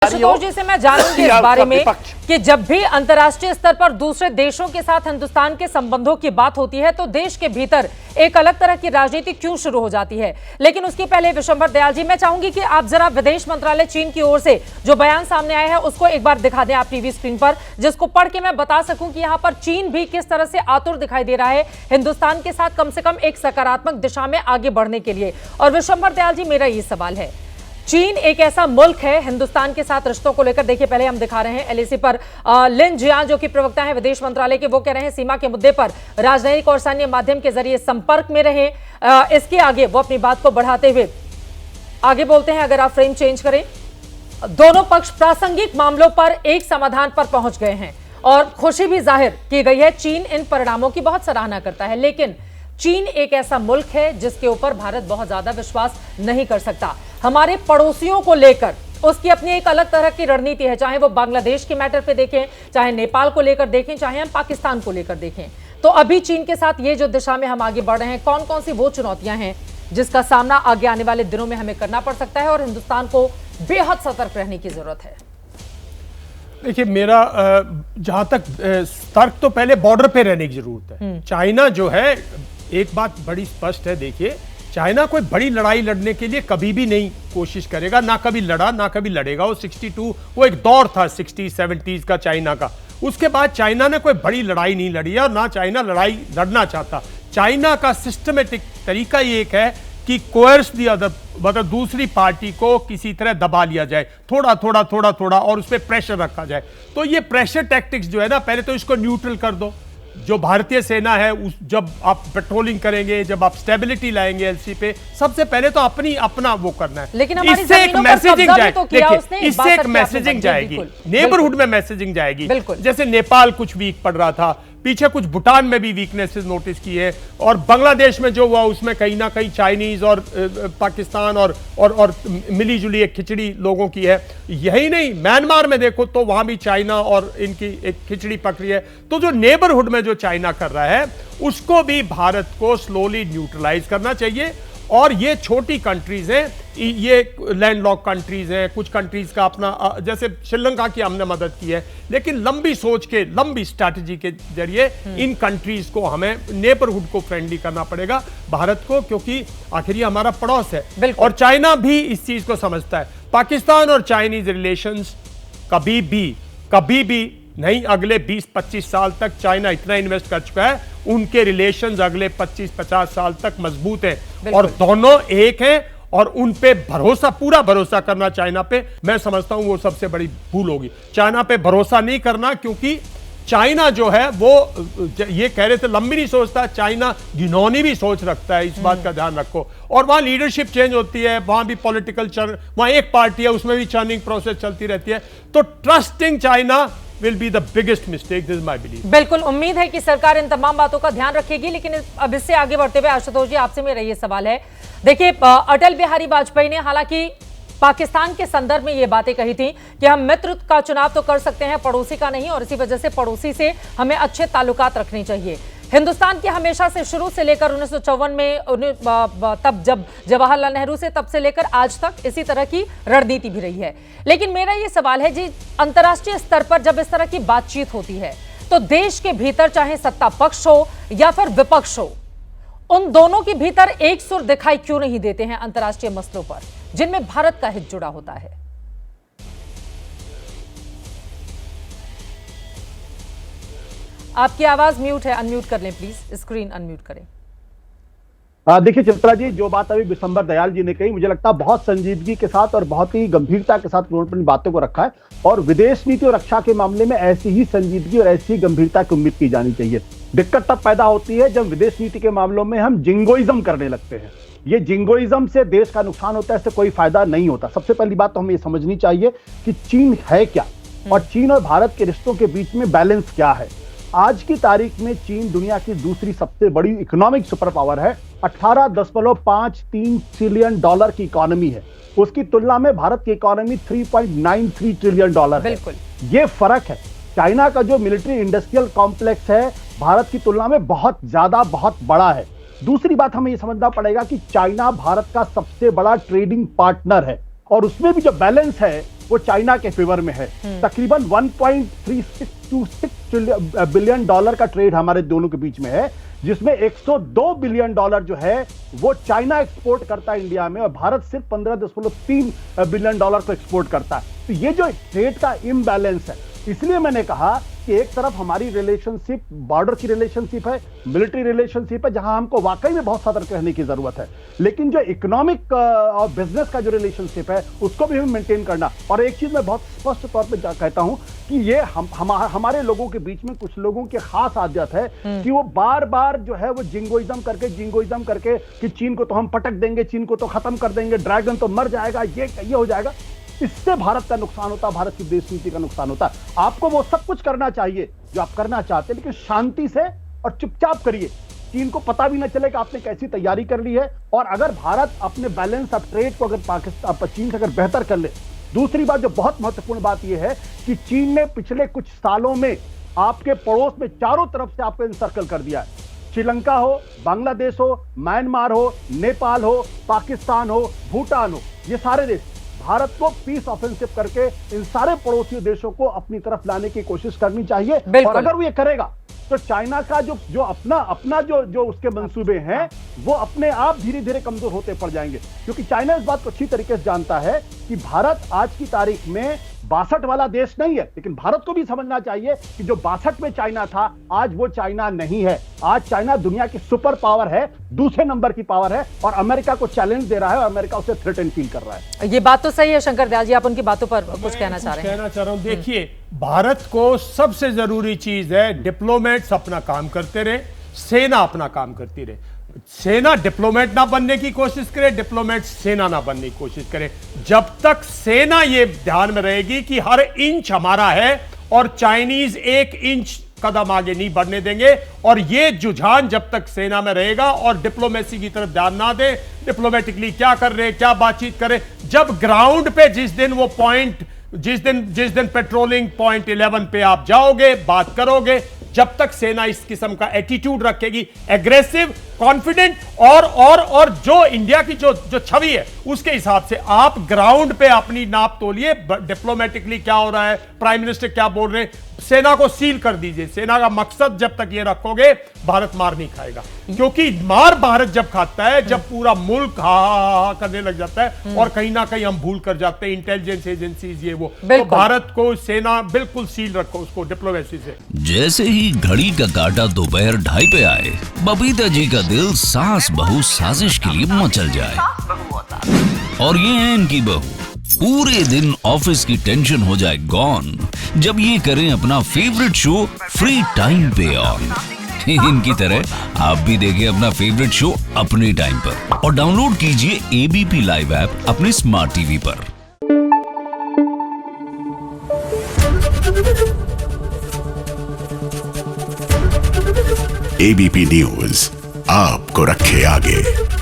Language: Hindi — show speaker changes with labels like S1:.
S1: आशुतोष जी से मैं जानूंगी इस बारे में कि जब भी अंतर्राष्ट्रीय स्तर पर दूसरे देशों के साथ हिंदुस्तान के संबंधों की बात होती है तो देश के भीतर एक अलग तरह की राजनीति क्यों शुरू हो जाती है। लेकिन उसके पहले विशंबर दयाल जी, मैं चाहूंगी कि आप जरा विदेश मंत्रालय चीन की ओर से जो बयान सामने आया है उसको एक बार दिखा दें आप टीवी स्क्रीन पर, जिसको पढ़ के मैं बता सकूं कि यहां पर चीन भी किस तरह से आतुर दिखाई दे रहा है हिंदुस्तान के साथ कम से कम एक सकारात्मक दिशा में आगे बढ़ने के लिए। और विशंबर दयाल जी, मेरा ये सवाल है, चीन एक ऐसा मुल्क है हिंदुस्तान के साथ रिश्तों को लेकर, देखिए पहले हम दिखा रहे हैं एलएसी पर लिन जियां जो कि प्रवक्ता है विदेश मंत्रालय के, वो कह रहे हैं सीमा के मुद्दे पर राजनयिक और सैन्य माध्यम के जरिए संपर्क में रहे। इसके आगे वो अपनी बात को बढ़ाते हुए आगे बोलते हैं, अगर आप फ्रेम चेंज करें, दोनों पक्ष प्रासंगिक मामलों पर एक समाधान पर पहुंच गए हैं और खुशी भी जाहिर की गई है। चीन इन परिणामों की बहुत सराहना करता है, लेकिन चीन एक ऐसा मुल्क है जिसके ऊपर भारत बहुत ज्यादा विश्वास नहीं कर सकता। हमारे पड़ोसियों को लेकर उसकी अपनी एक अलग तरह की रणनीति है, चाहे वो बांग्लादेश के मैटर पे देखें, चाहे नेपाल को लेकर देखें, चाहे हम पाकिस्तान को लेकर देखें। तो अभी चीन के साथ ये जो दिशा में हम आगे बढ़ रहे हैं, कौन कौन सी वो चुनौतियां हैं जिसका सामना आगे आने वाले दिनों में हमें करना पड़ सकता है और हिंदुस्तान को बेहद सतर्क रहने की जरूरत है।
S2: देखिए, मेरा जहां तक तर्क तो पहले बॉर्डर पे रहने की जरूरत है। चाइना जो है, एक बात बड़ी स्पष्ट है, देखिए चाइना कोई बड़ी लड़ाई लड़ने के लिए कभी भी नहीं कोशिश करेगा, ना कभी लड़ा ना कभी लड़ेगा। वो 62 वो एक दौर था 60-70s का चाइना का, उसके बाद चाइना ने कोई बड़ी लड़ाई नहीं लड़ी है और ना चाइना लड़ाई लड़ना चाहता। चाइना का सिस्टमेटिक तरीका ये एक है कि कोयर्स दी अदर, मतलब दूसरी पार्टी को किसी तरह दबा लिया जाए, थोड़ा थोड़ा थोड़ा थोड़ा, और उस पर प्रेशर रखा जाए। तो ये प्रेशर टैक्टिक्स जो है ना, पहले तो इसको न्यूट्रल कर दो। जो भारतीय सेना है, जब आप पेट्रोलिंग करेंगे, जब आप स्टेबिलिटी लाएंगे एलसी पे, सबसे पहले तो अपना वो करना है।
S1: लेकिन
S2: इससे एक मैसेजिंग जाएगी, इससे एक मैसेजिंग जाएगी, नेबरहुड में मैसेजिंग जाएगी। जैसे नेपाल कुछ वीक पड़ रहा था, पीछे कुछ भूटान में भी वीकनेसेस नोटिस की है, और बांग्लादेश में जो हुआ उसमें कहीं ना कहीं चाइनीज और पाकिस्तान और मिली जुली एक खिचड़ी लोगों की है। यही नहीं, म्यांमार में देखो तो वहां भी चाइना और इनकी एक खिचड़ी पक रही है। तो जो नेबरहुड में जो चाइना कर रहा है उसको भी भारत को स्लोली न्यूट्रलाइज करना चाहिए। और ये छोटी कंट्रीज हैं, ये लैंडलॉक कंट्रीज हैं, कुछ कंट्रीज का अपना, जैसे श्रीलंका की हमने मदद की है, लेकिन लंबी सोच के, लंबी स्ट्रैटेजी के जरिए इन कंट्रीज को हमें नेबरहुड को फ्रेंडली करना पड़ेगा भारत को, क्योंकि आखिर ये हमारा पड़ोस है। और चाइना भी इस चीज को समझता है। पाकिस्तान और चाइनीज रिलेशंस कभी भी नहीं, अगले 20-25 साल तक चाइना इतना इन्वेस्ट कर चुका है, उनके रिलेशंस अगले 25-50 साल तक मजबूत हैं और दोनों एक हैं, और उन पे भरोसा, पूरा भरोसा करना चाइना पे, मैं समझता हूं वो सबसे बड़ी भूल होगी। चाइना पे भरोसा नहीं करना, क्योंकि चाइना जो है वो ये कह रहे थे लंबी नहीं सोचता, चाइना घिनौनी भी सोच रखता है, इस बात का ध्यान रखो। और वहां लीडरशिप चेंज होती है, वहां भी पॉलिटिकल वहां एक पार्टी है, उसमें भी चर्निंग प्रोसेस चलती रहती है। तो trusting China will be the biggest mistake, this is my belief।
S1: बिल्कुल, उम्मीद है कि सरकार इन तमाम बातों का ध्यान रखेगी। लेकिन अब इससे आगे बढ़ते हुए आशुतोष जी, आपसे मेरा ये सवाल है, देखिए अटल बिहारी वाजपेयी ने हालांकि पाकिस्तान के संदर्भ में ये बातें कही थी कि हम मित्र का चुनाव तो कर सकते हैं, पड़ोसी का नहीं, और इसी वजह से पड़ोसी से हमें अच्छे ताल्लुकात रखने चाहिए। हिंदुस्तान की हमेशा से, शुरू से लेकर 1954 में, तब जब जवाहरलाल नेहरू से, तब से लेकर आज तक इसी तरह की रणनीति भी रही है। लेकिन मेरा ये सवाल है जी, अंतर्राष्ट्रीय स्तर पर जब इस तरह की बातचीत होती है तो देश के भीतर, चाहे सत्ता पक्ष हो या फिर विपक्ष हो, उन दोनों के भीतर एक सुर दिखाई क्यों नहीं देते हैं अंतर्राष्ट्रीय मसलों पर जिनमें भारत का हित जुड़ा होता है? आपकी आवाज म्यूट है, अनम्यूट कर लें प्लीज, स्क्रीन अनम्यूट करें।
S3: देखिए चित्रा जी, जो बात अभी विशंबर दयाल जी ने कही, मुझे लगता है बहुत संजीदगी के साथ और बहुत ही गंभीरता के साथ उन्होंने अपनी बातों को रखा है, और विदेश नीति और रक्षा के मामले में ऐसी ही संजीदगी और ऐसी ही गंभीरता की उम्मीद की जानी चाहिए। दिक्कत तब पैदा होती है जब विदेश नीति के मामलों में हम जिंगोइज्म करने लगते हैं। ये जिंगोइज्म से देश का नुकसान होता है, इससे कोई फायदा नहीं होता। सबसे पहली बात तो हमें ये समझनी चाहिए कि चीन है क्या, और चीन और भारत के रिश्तों के बीच में बैलेंस क्या है। आज की तारीख में चीन दुनिया की दूसरी सबसे बड़ी इकोनॉमिक सुपर पावर है, 18.53 ट्रिलियन डॉलर की इकोनॉमी है। उसकी तुलना में भारत की इकोनॉमी 3.93 ट्रिलियन डॉलर है। ये फर्क है। चाइना का जो मिलिट्री इंडस्ट्रियल कॉम्प्लेक्स है भारत की तुलना में बहुत ज्यादा, बहुत बड़ा है। दूसरी बात हमें यह समझना पड़ेगा कि चाइना भारत का सबसे बड़ा ट्रेडिंग पार्टनर है, और उसमें भी जो बैलेंस है वो चाइना के फेवर में है। तकरीबन 1.3626 बिलियन डॉलर का ट्रेड हमारे दोनों के बीच में है, जिसमें 102 बिलियन डॉलर जो है वो चाइना एक्सपोर्ट करता है इंडिया में, और भारत सिर्फ 15.3 बिलियन डॉलर को एक्सपोर्ट करता है। तो ये जो ट्रेड का इम्बैलेंस है, इसलिए मैंने कहा कि एक तरफ हमारी रिलेशनशिप बॉर्डर की रिलेशनशिप है, मिलिट्री रिलेशनशिप है, जहां हमको वाकई में बहुत सतर्क रहने की जरूरत है, लेकिन जो इकोनॉमिक और बिजनेस का जो रिलेशनशिप है उसको भी हमें मेंटेन करना। और एक चीज मैं बहुत स्पष्ट तौर पे कहता हूं कि ये हमारे लोगों के बीच में कुछ लोगों की खास आदत है कि वो बार बार जो है वो जिंगोइज्म करके कि चीन को तो हम पटक देंगे, चीन को तो खत्म कर देंगे, ड्रैगन तो मर जाएगा, ये हो जाएगा। इससे भारत का नुकसान होता है, भारत की विदेश नीति का नुकसान होता है। आपको वो सब कुछ करना चाहिए जो आप करना चाहते हैं, लेकिन शांति से और चुपचाप करिए। चीन को पता भी न चले कि आपने कैसी तैयारी कर ली है। और अगर भारत अपने बैलेंस ऑफ ट्रेड को अगर पाकिस्तान चीन से अगर बेहतर कर ले। दूसरी बात जो बहुत महत्वपूर्ण बात यह है कि चीन ने पिछले कुछ सालों में आपके पड़ोस में चारों तरफ से आपको इंसर्कल कर दिया है। श्रीलंका हो, बांग्लादेश हो, म्यांमार हो, नेपाल हो, पाकिस्तान हो, भूटान हो, ये सारे देश भारत को पीस ऑफेंसिव करके इन सारे पड़ोसी देशों को अपनी तरफ लाने की कोशिश करनी चाहिए। और अगर वो ये करेगा तो चाइना का जो अपना जो उसके मंसूबे हैं वो अपने आप धीरे धीरे कमजोर होते पड़ जाएंगे, क्योंकि चाइना इस बात को अच्छी तरीके से जानता है कि भारत आज की तारीख में 62 वाला देश नहीं है। लेकिन भारत को भी समझना चाहिए कि जो 62 में चाइना था आज वो चाइना नहीं है। आज चाइना दुनिया की सुपर पावर है, दूसरे नंबर की पावर है, और अमेरिका को चैलेंज दे रहा है और अमेरिका उसे थ्रेटन फील कर रहा है।
S1: ये बात तो सही है शंकर दयाल जी, आप उनकी बातों पर कुछ कहना चाह रहे हैं?
S2: कहना चाह रहा हूं, देखिए भारत को सबसे जरूरी चीज है डिप्लोमेट्स अपना काम करते रहे, सेना अपना काम करती रहे। सेना डिप्लोमेट ना बनने की कोशिश करे, डिप्लोमेट सेना ना बनने की कोशिश करे। जब तक सेना ये ध्यान में रहेगी कि हर इंच हमारा है और चाइनीज एक इंच कदम आगे नहीं बढ़ने देंगे, और ये रुझान जब तक सेना में रहेगा और डिप्लोमेसी की तरफ ध्यान ना दे, डिप्लोमेटिकली क्या कर रहे, क्या बातचीत करें, जब ग्राउंड पे जिस दिन वो पॉइंट जिस दिन पेट्रोलिंग पॉइंट 11 पे आप जाओगे, बात करोगे, जब तक सेना इस किस्म का एटीट्यूड रखेगी, एग्रेसिव, कॉन्फिडेंट, और जो इंडिया की जो छवि है उसके हिसाब से आप ग्राउंड पे अपनी नाप तोलिए। डिप्लोमेटिकली क्या हो रहा है, प्राइम मिनिस्टर क्या बोल रहे हैं, सेना को सील कर दीजिए। सेना का मकसद जब तक ये रखोगे भारत मार नहीं खाएगा, क्योंकि मार भारत जब खाता है जब पूरा मुल्क हा करने लग जाता है और कहीं ना कहीं हम भूल कर जाते हैं इंटेलिजेंस एजेंसीज ये वो। तो भारत को सेना बिल्कुल सील रखो उसको डिप्लोमेसी से।
S4: जैसे ही घड़ी का काटा दोपहर 2:30 पे आए, बबीता जी का दिल सास बहू साजिश के लिए मचल जाए। और ये है इनकी बहू, पूरे दिन ऑफिस की टेंशन हो जाए गॉन जब ये करें अपना फेवरेट शो फ्री टाइम पे ऑन। इनकी तरह आप भी देखें अपना फेवरेट शो अपने टाइम पर और डाउनलोड कीजिए एबीपी लाइव ऐप अपने स्मार्ट टीवी पर।
S5: एबीपी न्यूज आपको रखे आगे।